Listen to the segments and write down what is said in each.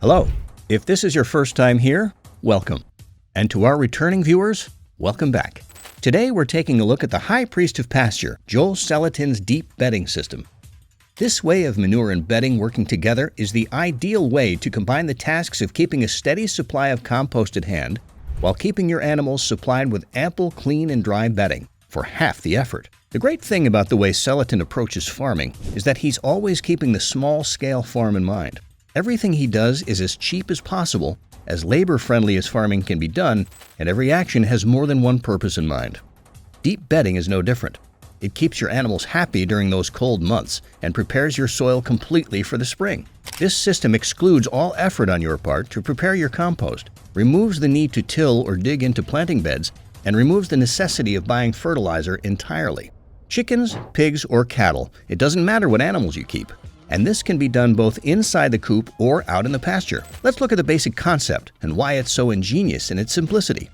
Hello. If this is your first time here, welcome. And to our returning viewers, welcome back. Today we're taking a look at the High Priest of Pasture, Joel Salatin's deep bedding system. This way of manure and bedding working together is the ideal way to combine the tasks of keeping a steady supply of compost at hand while keeping your animals supplied with ample, clean, and dry bedding for half the effort. The great thing about the way Salatin approaches farming is that he's always keeping the small-scale farm in mind. Everything he does is as cheap as possible, as labor-friendly as farming can be done, and every action has more than one purpose in mind. Deep bedding is no different. It keeps your animals happy during those cold months and prepares your soil completely for the spring. This system excludes all effort on your part to prepare your compost, removes the need to till or dig into planting beds, and removes the necessity of buying fertilizer entirely. Chickens, pigs, or cattle, it doesn't matter what animals you keep. And this can be done both inside the coop or out in the pasture. Let's look at the basic concept and why it's so ingenious in its simplicity.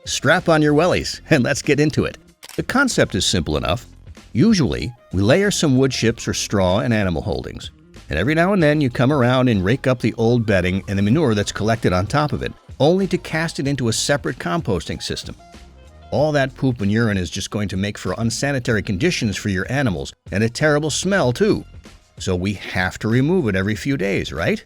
Strap on your wellies and let's get into it. The concept is simple enough. Usually, we layer some wood chips or straw in animal holdings. And every now and then you come around and rake up the old bedding and the manure that's collected on top of it, only to cast it into a separate composting system. All that poop and urine is just going to make for unsanitary conditions for your animals and a terrible smell too. So we have to remove it every few days, right?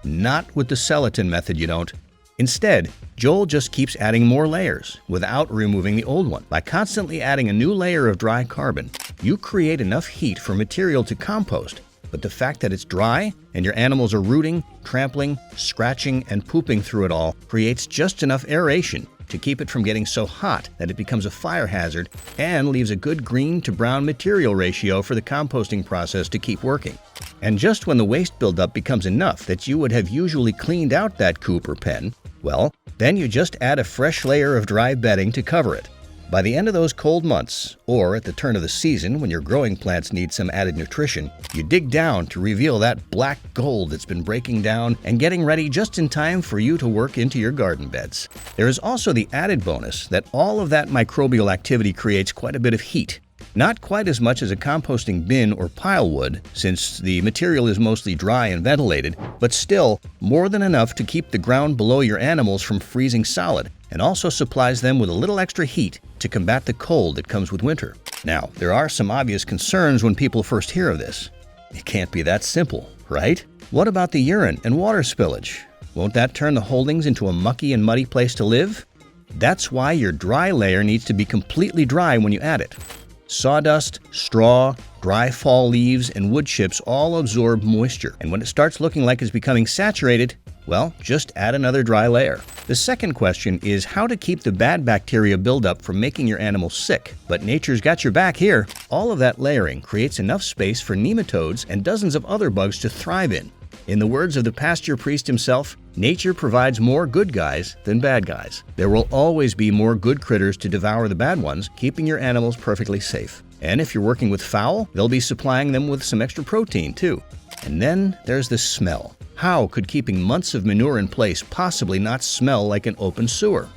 Not with the Salatin method, you don't. Instead, Joel just keeps adding more layers without removing the old one. By constantly adding a new layer of dry carbon, you create enough heat for material to compost, but the fact that it's dry and your animals are rooting, trampling, scratching, and pooping through it all creates just enough aeration to keep it from getting so hot that it becomes a fire hazard and leaves a good green to brown material ratio for the composting process to keep working. And just when the waste buildup becomes enough that you would have usually cleaned out that coop or pen, well, then you just add a fresh layer of dry bedding to cover it. By the end of those cold months, or at the turn of the season when your growing plants need some added nutrition, you dig down to reveal that black gold that's been breaking down and getting ready just in time for you to work into your garden beds. There is also the added bonus that all of that microbial activity creates quite a bit of heat. Not quite as much as a composting bin or pile would, since the material is mostly dry and ventilated, but still more than enough to keep the ground below your animals from freezing solid, and also supplies them with a little extra heat to combat the cold that comes with winter. Now, there are some obvious concerns when people first hear of this. It can't be that simple, right? What about the urine and water spillage? Won't that turn the holdings into a mucky and muddy place to live? That's why your dry layer needs to be completely dry when you add it. Sawdust, straw, dry fall leaves, and wood chips all absorb moisture, and when it starts looking like it's becoming saturated, well, just add another dry layer. The second question is how to keep the bad bacteria buildup from making your animals sick. But nature's got your back here. All of that layering creates enough space for nematodes and dozens of other bugs to thrive in. In the words of the pasture priest himself, nature provides more good guys than bad guys. There will always be more good critters to devour the bad ones, keeping your animals perfectly safe. And if you're working with fowl, they'll be supplying them with some extra protein too. And then there's the smell. How could keeping months of manure in place possibly not smell like an open sewer?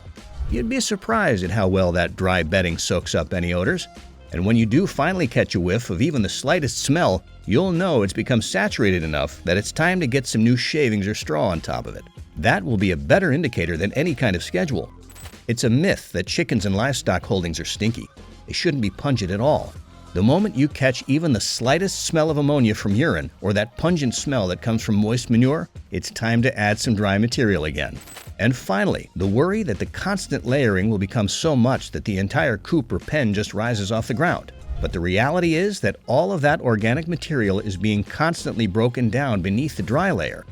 You'd be surprised at how well that dry bedding soaks up any odors. And when you do finally catch a whiff of even the slightest smell, you'll know it's become saturated enough that it's time to get some new shavings or straw on top of it. That will be a better indicator than any kind of schedule. It's a myth that chickens and livestock holdings are stinky. They shouldn't be pungent at all. The moment you catch even the slightest smell of ammonia from urine or that pungent smell that comes from moist manure, it's time to add some dry material again. And finally, the worry that the constant layering will become so much that the entire coop or pen just rises off the ground. But the reality is that all of that organic material is being constantly broken down beneath the dry layer.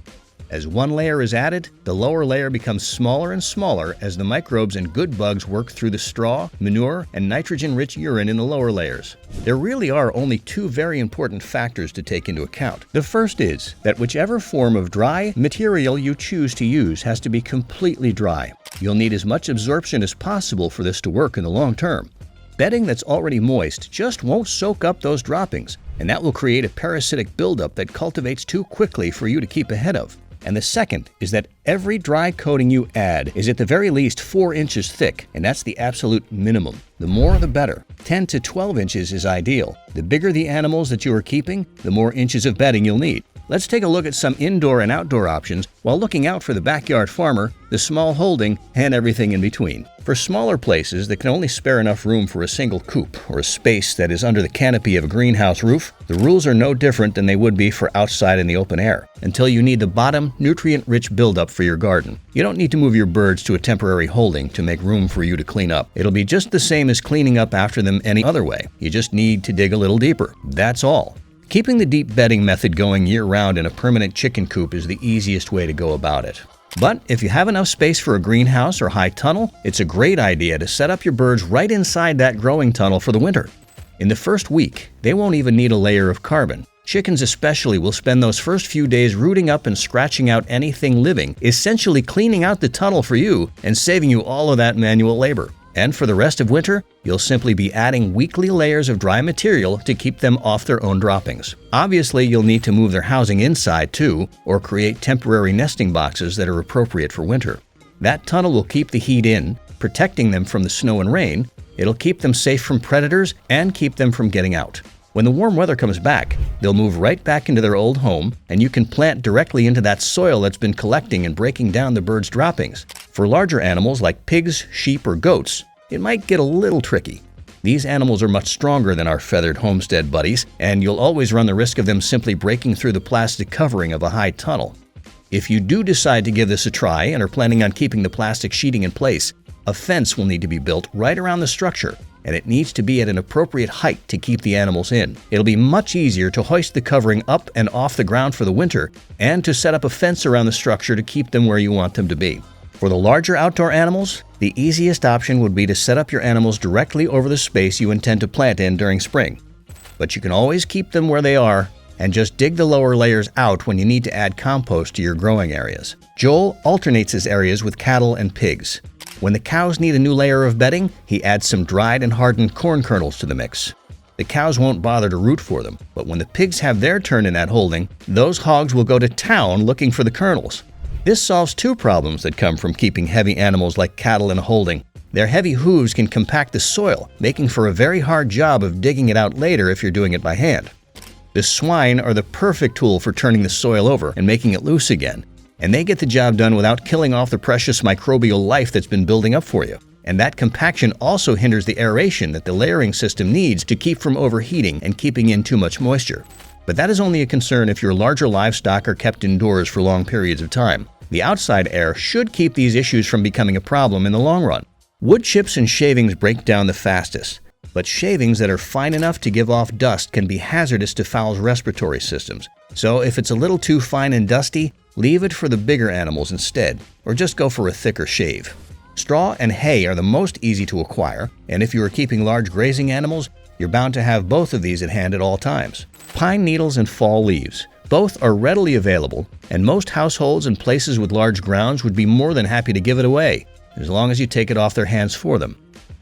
As one layer is added, the lower layer becomes smaller and smaller as the microbes and good bugs work through the straw, manure, and nitrogen-rich urine in the lower layers. There really are only two very important factors to take into account. The first is that whichever form of dry material you choose to use has to be completely dry. You'll need as much absorption as possible for this to work in the long term. Bedding that's already moist just won't soak up those droppings, and that will create a parasitic buildup that cultivates too quickly for you to keep ahead of. And the second is that every dry coating you add is at the very least 4 inches thick, and that's the absolute minimum. The more the better. 10 to 12 inches is ideal. The bigger the animals that you are keeping, the more inches of bedding you'll need. Let's take a look at some indoor and outdoor options while looking out for the backyard farmer, the small holding, and everything in between. For smaller places that can only spare enough room for a single coop or a space that is under the canopy of a greenhouse roof, the rules are no different than they would be for outside in the open air, until you need the bottom, nutrient-rich buildup for your garden. You don't need to move your birds to a temporary holding to make room for you to clean up. It'll be just the same as cleaning up after them any other way. You just need to dig a little deeper. That's all. Keeping the deep bedding method going year-round in a permanent chicken coop is the easiest way to go about it. But if you have enough space for a greenhouse or high tunnel, it's a great idea to set up your birds right inside that growing tunnel for the winter. In the first week, they won't even need a layer of carbon. Chickens especially will spend those first few days rooting up and scratching out anything living, essentially cleaning out the tunnel for you and saving you all of that manual labor. And for the rest of winter, you'll simply be adding weekly layers of dry material to keep them off their own droppings. Obviously, you'll need to move their housing inside too, or create temporary nesting boxes that are appropriate for winter. That tunnel will keep the heat in, protecting them from the snow and rain. It'll keep them safe from predators and keep them from getting out. When the warm weather comes back, they'll move right back into their old home, and you can plant directly into that soil that's been collecting and breaking down the birds' droppings. For larger animals like pigs, sheep, or goats, it might get a little tricky. These animals are much stronger than our feathered homestead buddies, and you'll always run the risk of them simply breaking through the plastic covering of a high tunnel. If you do decide to give this a try and are planning on keeping the plastic sheeting in place, a fence will need to be built right around the structure, and it needs to be at an appropriate height to keep the animals in. It'll be much easier to hoist the covering up and off the ground for the winter, and to set up a fence around the structure to keep them where you want them to be. For the larger outdoor animals, the easiest option would be to set up your animals directly over the space you intend to plant in during spring. But you can always keep them where they are and just dig the lower layers out when you need to add compost to your growing areas. Joel alternates his areas with cattle and pigs. When the cows need a new layer of bedding, he adds some dried and hardened corn kernels to the mix. The cows won't bother to root for them, but when the pigs have their turn in that holding, those hogs will go to town looking for the kernels. This solves two problems that come from keeping heavy animals like cattle in a holding. Their heavy hooves can compact the soil, making for a very hard job of digging it out later if you're doing it by hand. The swine are the perfect tool for turning the soil over and making it loose again, and they get the job done without killing off the precious microbial life that's been building up for you. And that compaction also hinders the aeration that the layering system needs to keep from overheating and keeping in too much moisture. But that is only a concern if your larger livestock are kept indoors for long periods of time. The outside air should keep these issues from becoming a problem in the long run. Wood chips and shavings break down the fastest, but shavings that are fine enough to give off dust can be hazardous to fowls' respiratory systems. So if it's a little too fine and dusty, leave it for the bigger animals instead, or just go for a thicker shave. Straw and hay are the most easy to acquire, and if you are keeping large grazing animals, you're bound to have both of these at hand at all times. Pine needles and fall leaves. Both are readily available, and most households and places with large grounds would be more than happy to give it away, as long as you take it off their hands for them.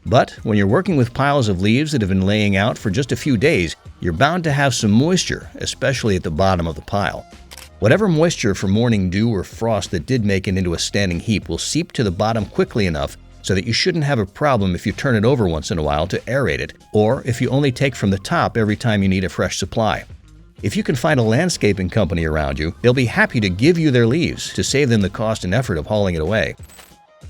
But when you're working with piles of leaves that have been laying out for just a few days, you're bound to have some moisture, especially at the bottom of the pile. Whatever moisture from morning dew or frost that did make it into a standing heap will seep to the bottom quickly enough so that you shouldn't have a problem if you turn it over once in a while to aerate it, or if you only take from the top every time you need a fresh supply. If you can find a landscaping company around you, they'll be happy to give you their leaves to save them the cost and effort of hauling it away.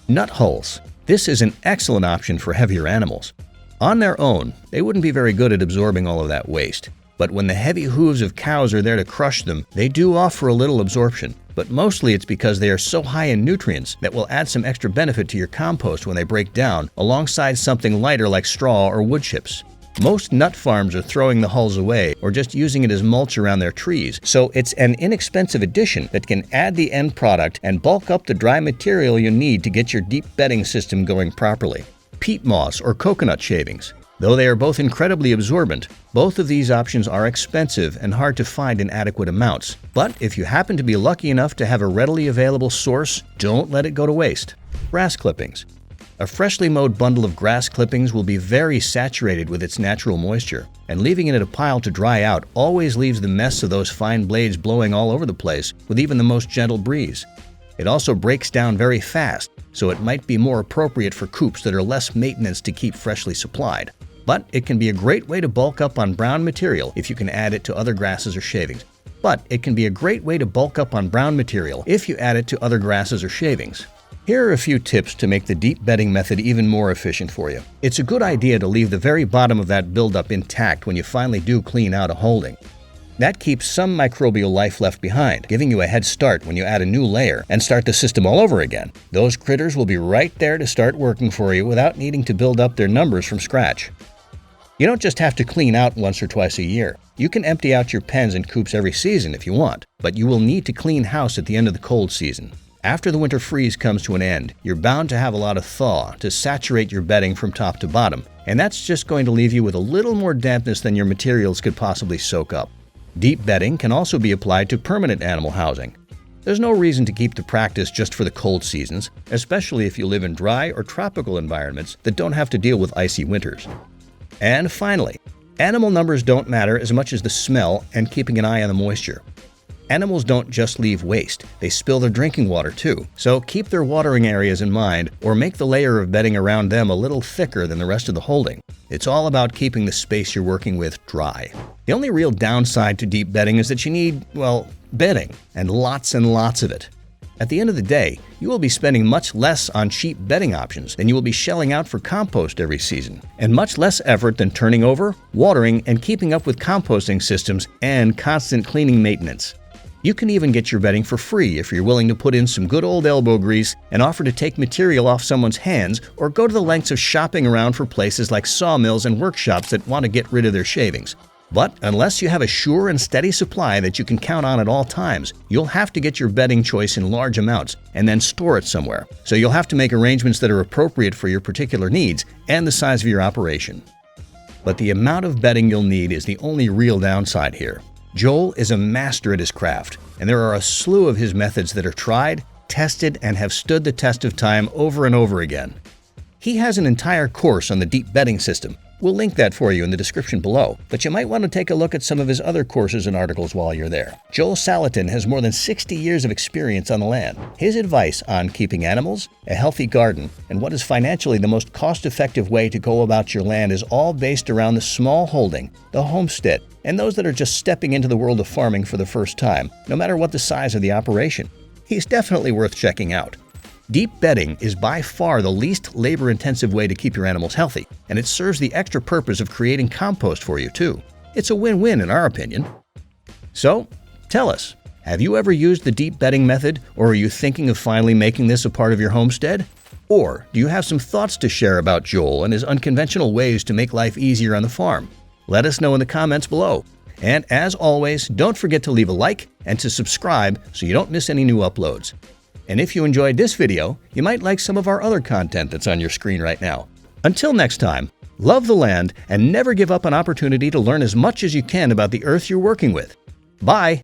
Nut hulls. This is an excellent option for heavier animals. On their own, they wouldn't be very good at absorbing all of that waste. But when the heavy hooves of cows are there to crush them, they do offer a little absorption. But mostly it's because they are so high in nutrients that will add some extra benefit to your compost when they break down, alongside something lighter like straw or wood chips. Most nut farms are throwing the hulls away or just using it as mulch around their trees, so it's an inexpensive addition that can add the end product and bulk up the dry material you need to get your deep bedding system going properly. Peat moss or coconut shavings. Though they are both incredibly absorbent, both of these options are expensive and hard to find in adequate amounts. But if you happen to be lucky enough to have a readily available source, don't let it go to waste. Grass clippings. A freshly mowed bundle of grass clippings will be very saturated with its natural moisture, and leaving it in a pile to dry out always leaves the mess of those fine blades blowing all over the place with even the most gentle breeze. It also breaks down very fast, so it might be more appropriate for coops that are less maintenance to keep freshly supplied. But it can be a great way to bulk up on brown material if you can add it to other grasses or shavings. but it can be a great way to bulk up on brown material if you add it to other grasses or shavings. Here are a few tips to make the deep bedding method even more efficient for you. It's a good idea to leave the very bottom of that buildup intact when you finally do clean out a holding. That keeps some microbial life left behind, giving you a head start when you add a new layer and start the system all over again. Those critters will be right there to start working for you without needing to build up their numbers from scratch. You don't just have to clean out once or twice a year. You can empty out your pens and coops every season if you want, but you will need to clean house at the end of the cold season. After the winter freeze comes to an end, you're bound to have a lot of thaw to saturate your bedding from top to bottom, and that's just going to leave you with a little more dampness than your materials could possibly soak up. Deep bedding can also be applied to permanent animal housing. There's no reason to keep the practice just for the cold seasons, especially if you live in dry or tropical environments that don't have to deal with icy winters. And finally, animal numbers don't matter as much as the smell and keeping an eye on the moisture. Animals don't just leave waste, they spill their drinking water too, so keep their watering areas in mind or make the layer of bedding around them a little thicker than the rest of the holding. It's all about keeping the space you're working with dry. The only real downside to deep bedding is that you need, well, bedding, and lots of it. At the end of the day, you will be spending much less on cheap bedding options than you will be shelling out for compost every season, and much less effort than turning over, watering, and keeping up with composting systems and constant cleaning maintenance. You can even get your bedding for free if you're willing to put in some good old elbow grease and offer to take material off someone's hands or go to the lengths of shopping around for places like sawmills and workshops that want to get rid of their shavings. But unless you have a sure and steady supply that you can count on at all times, you'll have to get your bedding choice in large amounts and then store it somewhere. So you'll have to make arrangements that are appropriate for your particular needs and the size of your operation. But the amount of bedding you'll need is the only real downside here. Joel is a master at his craft, and there are a slew of his methods that are tried, tested, and have stood the test of time over and over again. He has an entire course on the deep bedding system. We'll link that for you in the description below, but you might want to take a look at some of his other courses and articles while you're there. Joel Salatin has more than 60 years of experience on the land. His advice on keeping animals, a healthy garden, and what is financially the most cost-effective way to go about your land is all based around the small holding, the homestead, and those that are just stepping into the world of farming for the first time, no matter what the size of the operation. He's definitely worth checking out. Deep bedding is by far the least labor-intensive way to keep your animals healthy, and it serves the extra purpose of creating compost for you too. It's a win-win in our opinion. So, tell us, have you ever used the deep bedding method, or are you thinking of finally making this a part of your homestead? Or do you have some thoughts to share about Joel and his unconventional ways to make life easier on the farm? Let us know in the comments below. And as always, don't forget to leave a like and to subscribe so you don't miss any new uploads. And if you enjoyed this video, you might like some of our other content that's on your screen right now. Until next time, love the land and never give up an opportunity to learn as much as you can about the earth you're working with. Bye!